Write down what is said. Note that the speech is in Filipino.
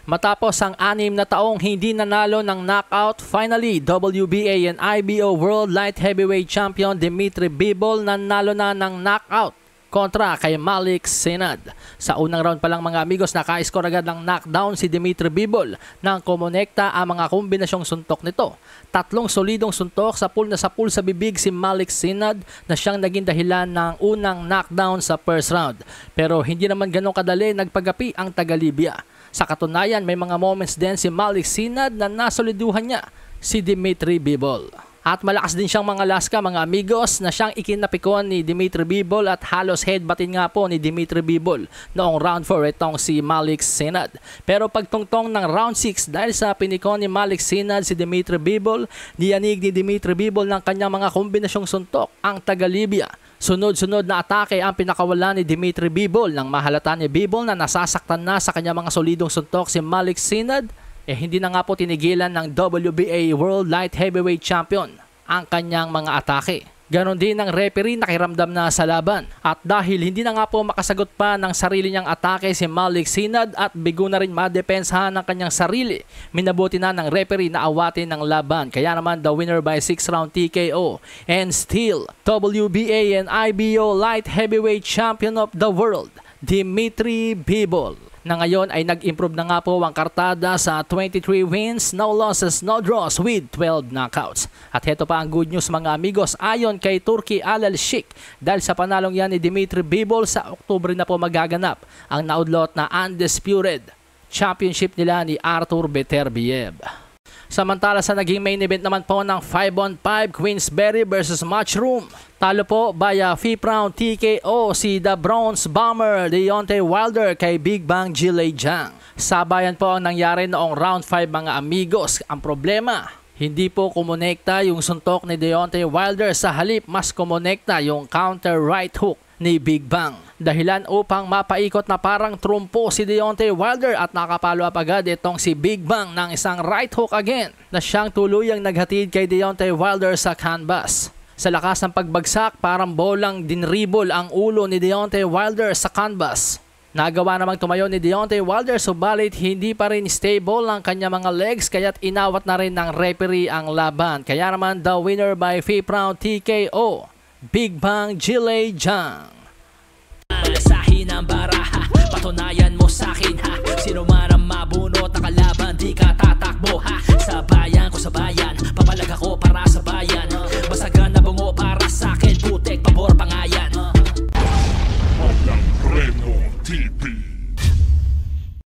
Matapos ang 6 na taong hindi nanalo ng knockout, finally WBA and IBO World Light Heavyweight Champion Dimitri Bivol nanalo na ng knockout kontra kay Malik Sinad. Sa unang round pa lang mga amigos, naka-score agad ng knockdown si Dimitri Bivol nang kumonekta ang mga kombinasyong suntok nito. 3 solidong suntok sa pool sa bibig si Malik Sinad na siyang naging dahilan ng unang knockdown sa first round. Pero hindi naman ganun kadali nagpagapi ang taga-Libya. Sa katunayan, may mga moments din si Malik Sinad na nasoliduhan niya si Dimitri Bivol. At malakas din siyang mga laska mga amigos na siyang ikinapikon ni Dimitri Bivol at halos headbuttin nga po ni Dimitri Bivol noong round 4 itong si Malik Sinad. Pero pagtungtong ng round 6 dahil sa pinikon ni Malik Sinad si Dimitri Bivol, niyanig ni Dimitri Bivol ng kanyang mga kombinasyong suntok ang taga-Libya. Sunod-sunod na atake ang pinakawalan ni Dimitri Bivol nang mahalata ni Bivol na nasasaktan na sa kanyang mga solidong suntok si Malik Sinad. Hindi na nga po tinigilan ng WBA World Light Heavyweight Champion ang kanyang mga atake. Ganon din ang referee nakiramdam na sa laban. At dahil hindi na nga po makasagot pa ng sarili niyang atake si Malik Sinad at bigo na rin madepensahan ng kanyang sarili, minabuti na ng referee na awatin ng laban. Kaya naman the winner by 6-round TKO and still WBA and IBO Light Heavyweight Champion of the World, Dimitri Bivol, na ngayon ay nag-improve na nga po ang kartada sa 23 wins, no losses, no draws with 12 knockouts. At heto pa ang good news mga amigos, ayon kay Turki Al-Sheikh, dahil sa panalong yan ni Dimitri Bivol sa Oktubre na po magaganap ang naudlot na undisputed championship nila ni Artur Beterbiev. Samantala sa naging main event naman po ng 5-on-5 Queensberry versus Matchroom, talo po via 5th round TKO si The Bronze Bomber Deontay Wilder kay Big Bang Jilay Zhang. Sabayan po ang nangyari noong round 5 mga amigos. Ang problema, hindi po kumonekta yung suntok ni Deontay Wilder, sa halip mas kumonekta yung counter right hook ni Big Bang. Dahilan upang mapaikot na parang trumpo si Deontay Wilder at nakapalo up agad itong si Big Bang ng isang right hook again na siyang tuluyang naghatid kay Deontay Wilder sa canvas. Sa lakas ng pagbagsak, parang bolang dinribol ang ulo ni Deontay Wilder sa canvas. Nagawa namang tumayo ni Deontay Wilder, subalit hindi pa rin stable ang kanya mga legs, kaya't inawat na rin ng referee ang laban. Kaya naman the winner by 5th round TKO, Big Bang Jilay Zhang. Malasahin ang baraha, patunayan mo sa'kin ha. Sino man ang mabunot na kalaban, di ka tatakbo ha. Sa